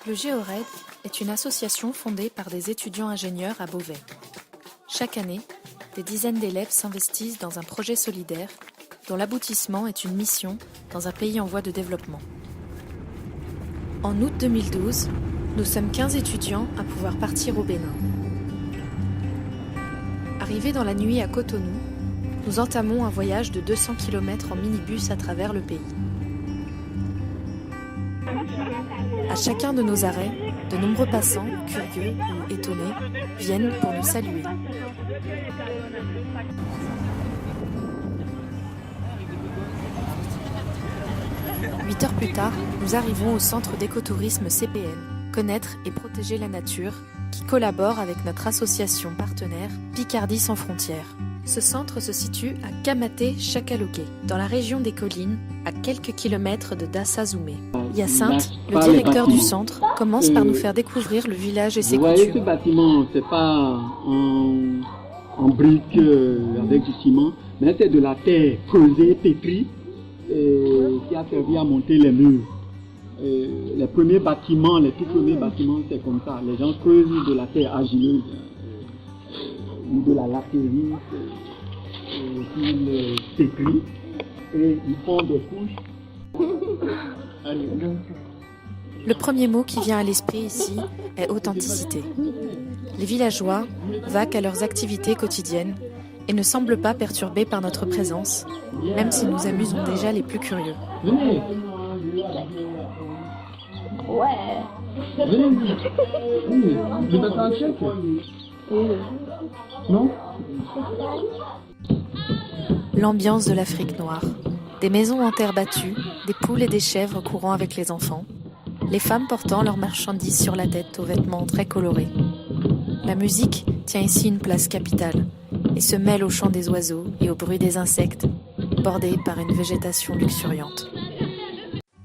Le Géored est une association fondée par des étudiants ingénieurs à Beauvais. Chaque année, des dizaines d'élèves s'investissent dans un projet solidaire dont l'aboutissement est une mission dans un pays en voie de développement. En août 2012, nous sommes 15 étudiants à pouvoir partir au Bénin. Arrivés dans la nuit à Cotonou, nous entamons un voyage de 200 km en minibus à travers le pays. À chacun de nos arrêts, de nombreux passants, curieux ou étonnés, viennent pour nous saluer. 8 heures plus tard, nous arrivons au centre d'écotourisme CPN, Connaître et protéger la nature, qui collabore avec notre association partenaire Picardie sans frontières. Ce centre se situe à Kamaté-Chakaloké, dans la région des collines, à quelques kilomètres de Dassa-Zoumé. Hyacinthe, le directeur du centre, commence par nous faire découvrir le village et ses coutumes. Vous voyez ce bâtiment, c'est pas en briques avec du ciment, mais c'est de la terre creusée, pétrie, qui a servi à monter les murs. Les premiers bâtiments, les tout premiers bâtiments, c'est comme ça. Les gens creusent de la terre argileuse ou de la latérite, qu'ils pétrissent et ils font des couches. Le premier mot qui vient à l'esprit ici est authenticité. Les villageois vaquent à leurs activités quotidiennes et ne semblent pas perturbés par notre présence, même si nous amusons déjà les plus curieux. Venez. Ouais. Venez. Vous êtes un chèque? Non? L'ambiance de l'Afrique noire. Des maisons en terre battue, des poules et des chèvres courant avec les enfants, les femmes portant leurs marchandises sur la tête aux vêtements très colorés. La musique tient ici une place capitale et se mêle au chant des oiseaux et au bruit des insectes, bordés par une végétation luxuriante.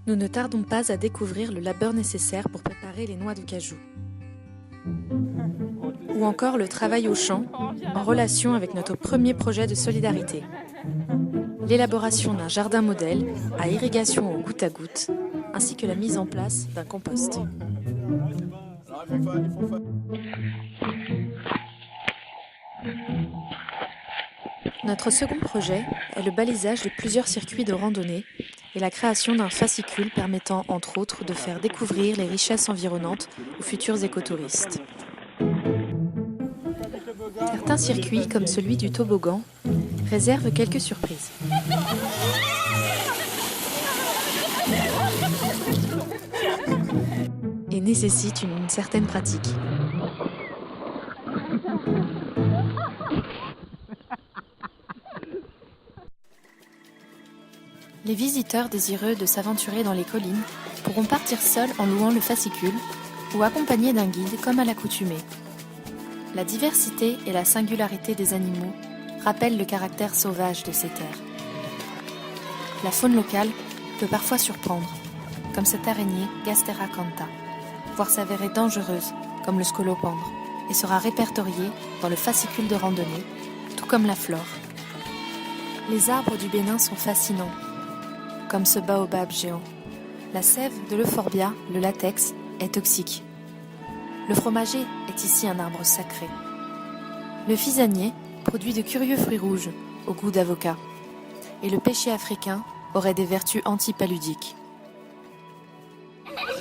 Nous ne tardons pas à découvrir le labeur nécessaire pour préparer les noix de cajou. Ou encore le travail au champ, en relation avec notre premier projet de solidarité. L'élaboration d'un jardin modèle à irrigation au goutte à goutte, ainsi que la mise en place d'un compost. Notre second projet est le balisage de plusieurs circuits de randonnée et la création d'un fascicule permettant, entre autres, de faire découvrir les richesses environnantes aux futurs écotouristes. Certains circuits, comme celui du toboggan, réservent quelques surprises. Et nécessitent une certaine pratique. Les visiteurs désireux de s'aventurer dans les collines pourront partir seuls en louant le fascicule ou accompagnés d'un guide comme à l'accoutumée. La diversité et la singularité des animaux rappellent le caractère sauvage de ces terres. La faune locale peut parfois surprendre, comme cette araignée Gastera canta, voire s'avérer dangereuse, comme le scolopendre, et sera répertoriée dans le fascicule de randonnée, tout comme la flore. Les arbres du Bénin sont fascinants, comme ce baobab géant. La sève de l'euphorbia, le latex, est toxique. Le fromager est ici un arbre sacré. Le fisanier produit de curieux fruits rouges, au goût d'avocat. Et le pêcher africain aurait des vertus antipaludiques.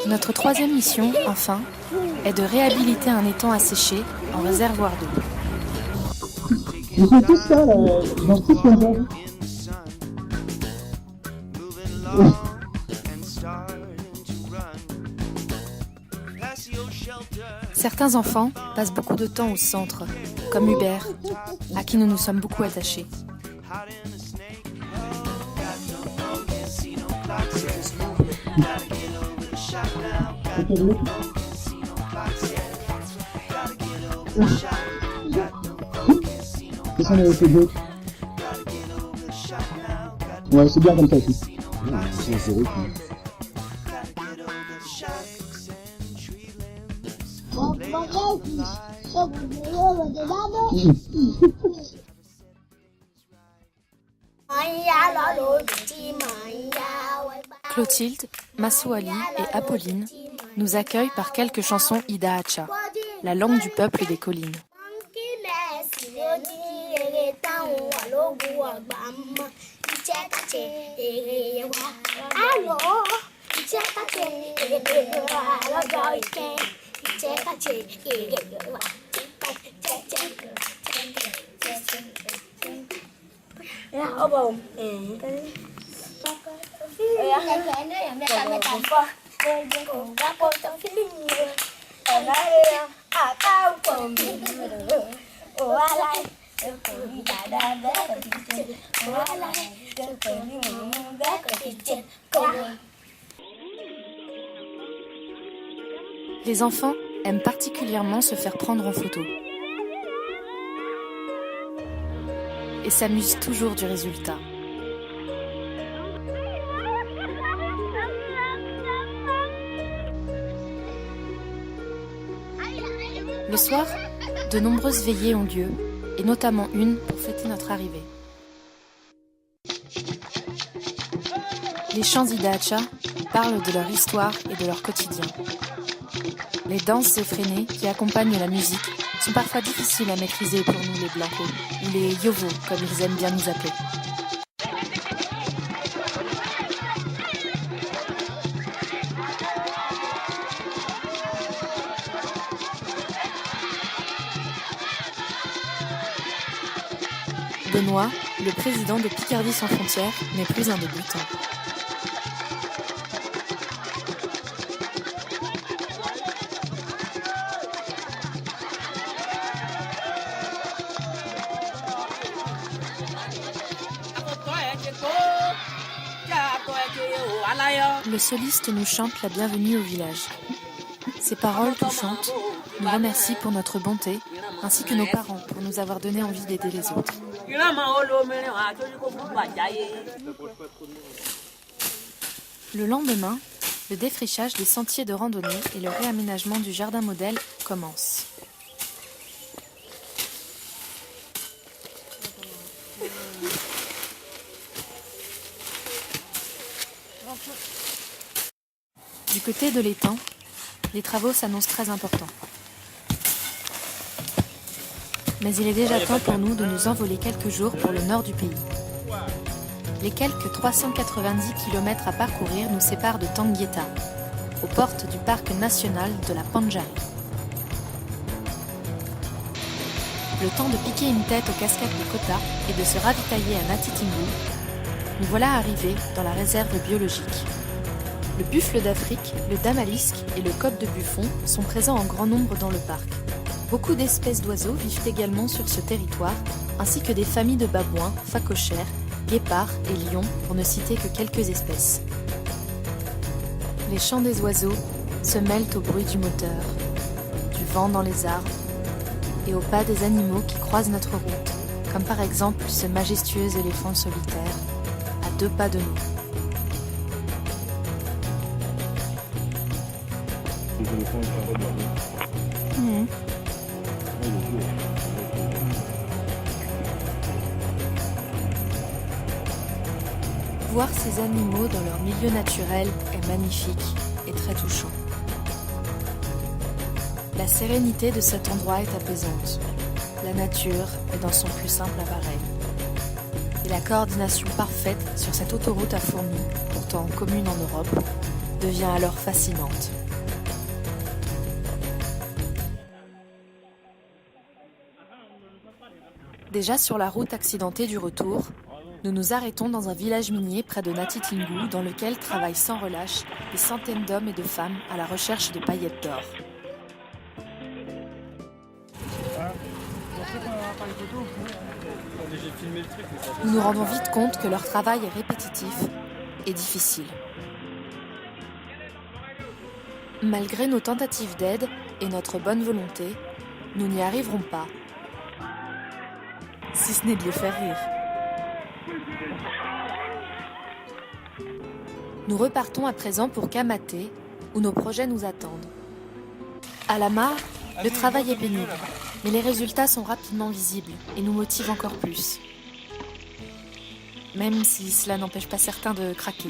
Notre troisième mission, enfin, est de réhabiliter un étang asséché en réservoir d'eau. Ils sont tous ça, là. Ils sont tous comme ça. Certains enfants passent beaucoup de temps au centre, comme Hubert, à qui nous nous sommes beaucoup attachés. Qu'est-ce qu'on avait fait d'autre? Ouais, c'est bien comme ça aussi. C'est vrai. Clotilde, Massou Ali et Apolline nous accueille par quelques chansons Ida Hacha, la langue du peuple des collines. Les enfants aiment particulièrement se faire prendre en photo et s'amusent toujours du résultat. Le soir, de nombreuses veillées ont lieu, et notamment une pour fêter notre arrivée. Les chants d'Ida Hacha parlent de leur histoire et de leur quotidien. Les danses effrénées qui accompagnent la musique sont parfois difficiles à maîtriser pour nous les Blancos, ou les Yovos comme ils aiment bien nous appeler. Benoît, le président de Picardie sans frontières, n'est plus un débutant. Le soliste nous chante la bienvenue au village. Ses paroles touchantes nous remercient pour notre bonté, ainsi que nos parents pour nous avoir donné envie d'aider les autres. Le lendemain, le défrichage des sentiers de randonnée et le réaménagement du jardin modèle commencent. Du côté de l'étang, les travaux s'annoncent très importants. Mais il est déjà temps pour nous de nous envoler quelques jours pour le nord du pays. Les quelques 390 km à parcourir nous séparent de Tanguieta, aux portes du parc national de la Pandjari. Le temps de piquer une tête aux cascades de Kota et de se ravitailler à Natitingou, nous voilà arrivés dans la réserve biologique. Le buffle d'Afrique, le damalisque et le côte de buffon sont présents en grand nombre dans le parc. Beaucoup d'espèces d'oiseaux vivent également sur ce territoire, ainsi que des familles de babouins, phacochères, guépards et lions, pour ne citer que quelques espèces. Les chants des oiseaux se mêlent au bruit du moteur, du vent dans les arbres et au pas des animaux qui croisent notre route, comme par exemple ce majestueux éléphant solitaire à 2 pas de nous. Voir ces animaux dans leur milieu naturel est magnifique et très touchant. La sérénité de cet endroit est apaisante. La nature est dans son plus simple appareil. Et la coordination parfaite sur cette autoroute à fourmis, pourtant commune en Europe, devient alors fascinante. Déjà sur la route accidentée du retour, nous nous arrêtons dans un village minier près de Natitingou dans lequel travaillent sans relâche des centaines d'hommes et de femmes à la recherche de paillettes d'or. Nous nous rendons vite compte que leur travail est répétitif et difficile. Malgré nos tentatives d'aide et notre bonne volonté, nous n'y arriverons pas. Si ce n'est de les faire rire. Nous repartons à présent pour Kamaté, où nos projets nous attendent. À la mare, le travail est pénible, mais les résultats sont rapidement visibles et nous motivent encore plus. Même si cela n'empêche pas certains de craquer.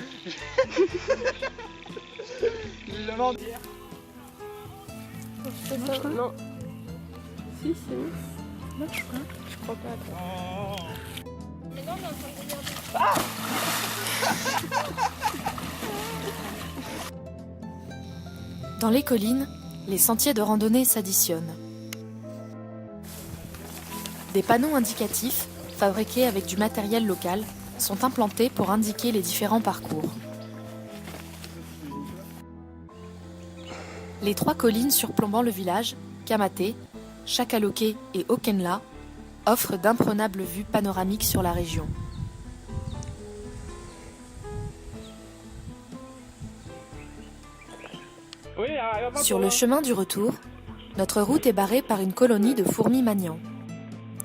C'est pas... Non. Si, c'est mis. Non, je crois. Je crois pas. Attends. Mais non, mais en train de regarder. Ah Dans les collines, les sentiers de randonnée s'additionnent. Des panneaux indicatifs, fabriqués avec du matériel local, sont implantés pour indiquer les différents parcours. Les 3 collines surplombant le village, Kamaté, Chakaloké et Okenla, offrent d'imprenables vues panoramiques sur la région. Sur le chemin du retour, notre route est barrée par une colonie de fourmis maniants.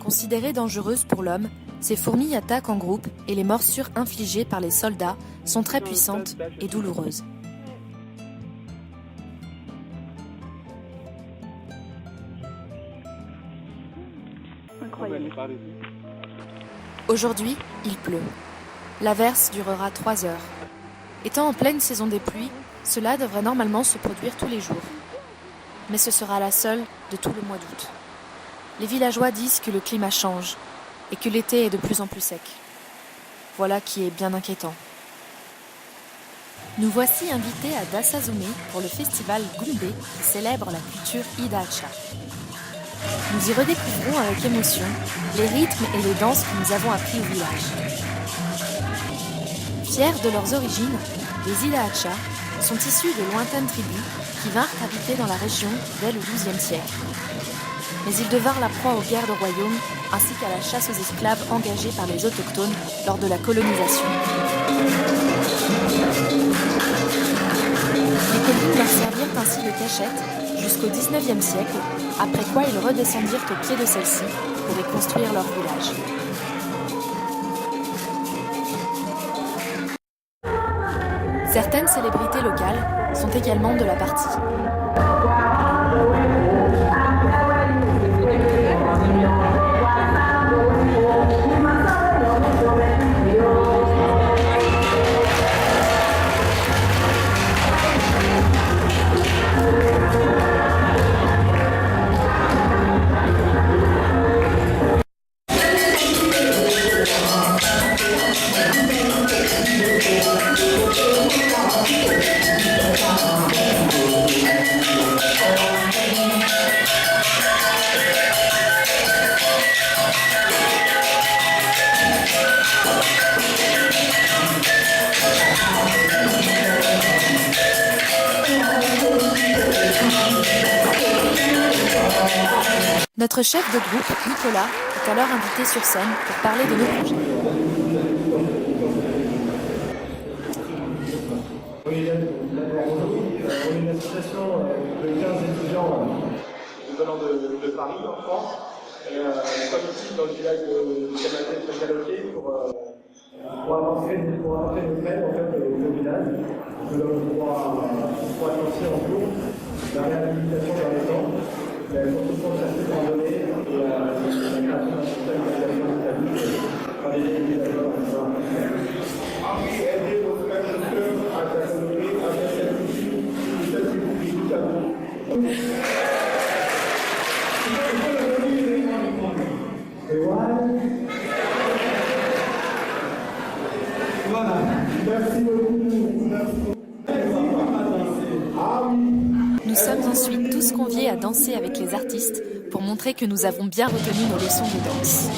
Considérées dangereuses pour l'homme, ces fourmis attaquent en groupe et les morsures infligées par les soldats sont très puissantes et douloureuses. Incroyable. Aujourd'hui, il pleut. L'averse durera 3 heures. Étant en pleine saison des pluies, cela devrait normalement se produire tous les jours. Mais ce sera la seule de tout le mois d'août. Les villageois disent que le climat change et que l'été est de plus en plus sec. Voilà qui est bien inquiétant. Nous voici invités à Dasazumé pour le festival Gumbe qui célèbre la culture Idacha. Nous y redécouvrons avec émotion les rythmes et les danses que nous avons appris au village. Fiers de leurs origines, les Idacha sont issus de lointaines tribus qui vinrent habiter dans la région dès le XIIe siècle. Mais ils devinrent la proie aux guerres de royaume ainsi qu'à la chasse aux esclaves engagée par les autochtones lors de la colonisation. Les collines leur servirent ainsi de cachette jusqu'au XIXe siècle, après quoi ils redescendirent au pied de celle-ci pour y construire leur village. Certaines célébrités locales sont également de la partie. Notre chef de groupe, Nicolas, est alors invité sur scène pour parler de nos projets. Aujourd'hui, on est une association de 15 étudiants venant de Paris, en France. Nous sommes ici dans le village de Kamaté de Chakaloké pour apporter notre aide en fait, au village. Nous pour annoncer en cours la réhabilitation dans les temps, la construction de circuits de randonnée et la création d'un système d'organisation établi par les villageois. Aider vos frères et sœurs à s'associer à cette culture, peut-être que vous vivez tout à vous. Voilà. Merci beaucoup. Nous sommes ensuite tous conviés à danser avec les artistes pour montrer que nous avons bien retenu nos leçons de danse.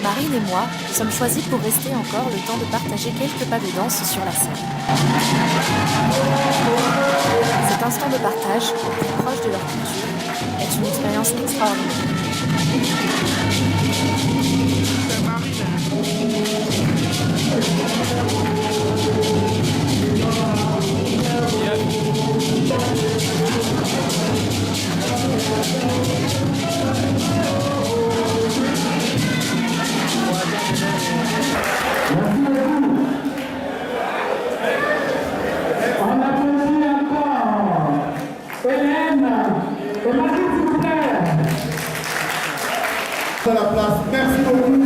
Marine et moi sommes choisis pour rester encore le temps de partager quelques pas de danse sur la scène. Cet instant de partage, plus proche de leur culture, est une expérience extraordinaire. On applaudit encore Hélène et Marie, s'il vous plaît. À la place, merci beaucoup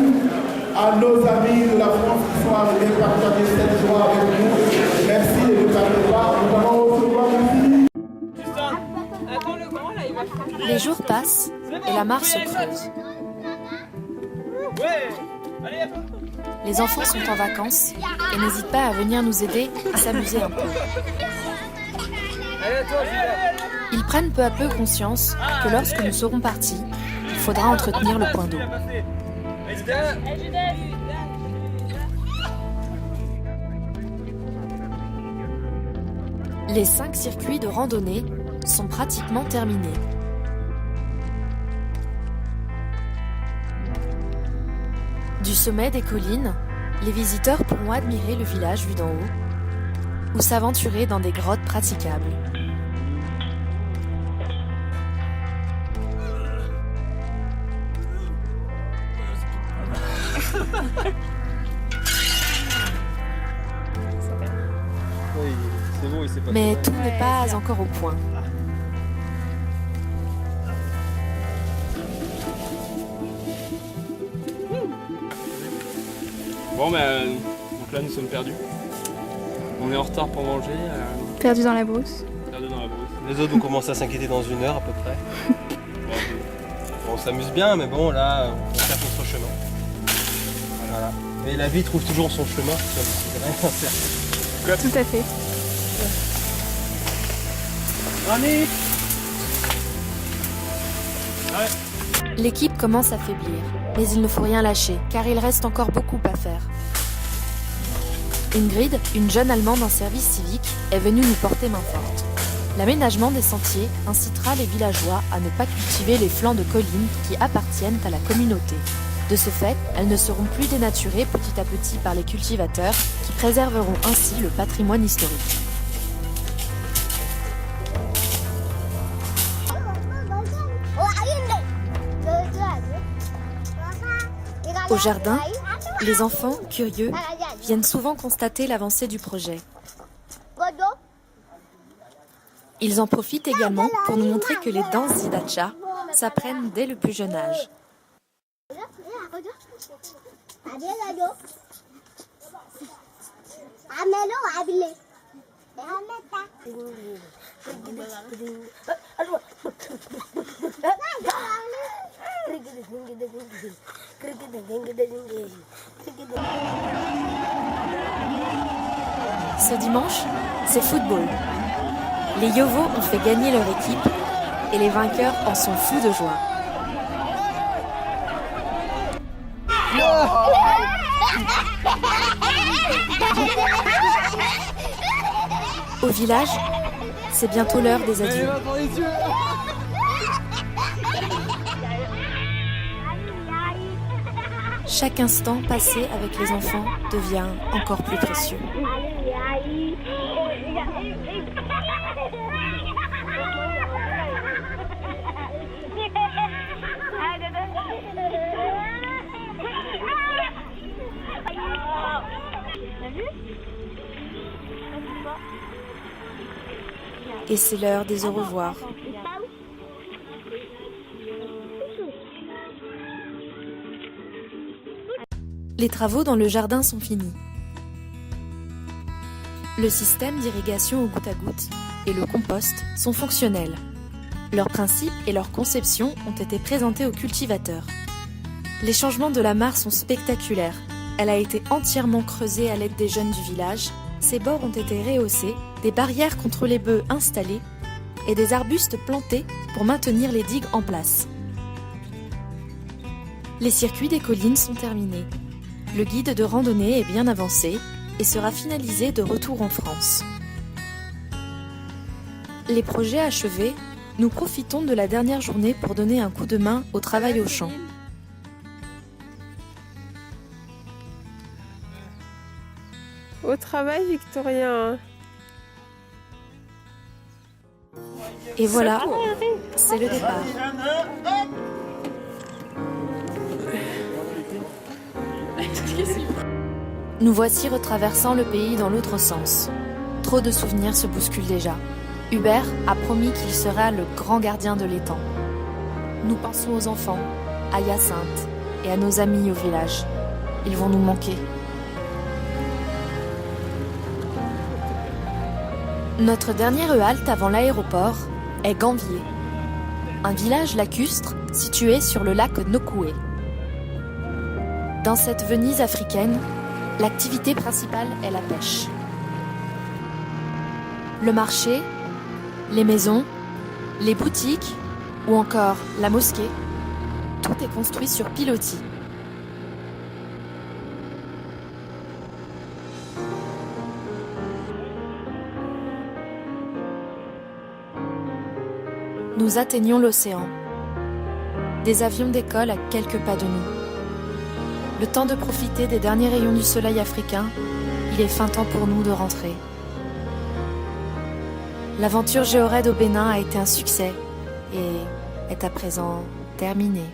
à nos amis de la France qui sont arrivés partager cette joie avec nous. Merci et ne partez pas, nous allons recevoir ici. Les jours passent et la mare se creuse. Les enfants sont en vacances et n'hésitent pas à venir nous aider à s'amuser un peu. Ils prennent peu à peu conscience que lorsque nous serons partis, il faudra entretenir le point d'eau. Les 5 circuits de randonnée sont pratiquement terminés. Du sommet des collines, les visiteurs pourront admirer le village vu d'en haut ou s'aventurer dans des grottes praticables. Mais tout n'est pas encore au point. Bon ben, donc là nous sommes perdus. On est en retard pour manger. Perdu dans la brousse. Perdu dans la brousse. Les autres vont commencer à s'inquiéter dans 1 heure à peu près. Bon, on s'amuse bien, mais bon là, on va faire notre chemin. Voilà. Mais la vie trouve toujours son chemin, c'est rien à faire. Tout à fait. L'équipe commence à faiblir, mais il ne faut rien lâcher, car il reste encore beaucoup à faire. Ingrid, une jeune Allemande en service civique, est venue nous porter main forte. L'aménagement des sentiers incitera les villageois à ne pas cultiver les flancs de collines qui appartiennent à la communauté. De ce fait, elles ne seront plus dénaturées petit à petit par les cultivateurs, qui préserveront ainsi le patrimoine historique. Au jardin, les enfants, curieux, viennent souvent constater l'avancée du projet. Ils en profitent également pour nous montrer que les danses Zidacha s'apprennent dès le plus jeune âge. Ce dimanche, c'est football. Les Yovos ont fait gagner leur équipe et les vainqueurs en sont fous de joie. Au village, c'est bientôt l'heure des adieux. Chaque instant passé avec les enfants devient encore plus précieux. Et c'est l'heure des au revoir. Les travaux dans le jardin sont finis. Le système d'irrigation au goutte à goutte et le compost sont fonctionnels. Leurs principes et leur conception ont été présentés aux cultivateurs. Les changements de la mare sont spectaculaires. Elle a été entièrement creusée à l'aide des jeunes du village. Ses bords ont été rehaussés, des barrières contre les bœufs installées et des arbustes plantés pour maintenir les digues en place. Les circuits des collines sont terminés. Le guide de randonnée est bien avancé et sera finalisé de retour en France. Les projets achevés, nous profitons de la dernière journée pour donner un coup de main au travail au champ. Au travail, Victorien. Et voilà, c'est le départ. Nous voici retraversant le pays dans l'autre sens. Trop de souvenirs se bousculent déjà. Hubert a promis qu'il sera le grand gardien de l'étang. Nous pensons aux enfants, à Hyacinthe et à nos amis au village. Ils vont nous manquer. Notre dernière halte avant l'aéroport est Gambier. un village lacustre situé sur le lac Nokoué. Dans cette Venise africaine, l'activité principale est la pêche. Le marché, les maisons, les boutiques ou encore la mosquée, tout est construit sur pilotis. Nous atteignons l'océan. Des avions décollent à quelques pas de nous. Le temps de profiter des derniers rayons du soleil africain, il est fin temps pour nous de rentrer. L'aventure Géoraid au Bénin a été un succès et est à présent terminée.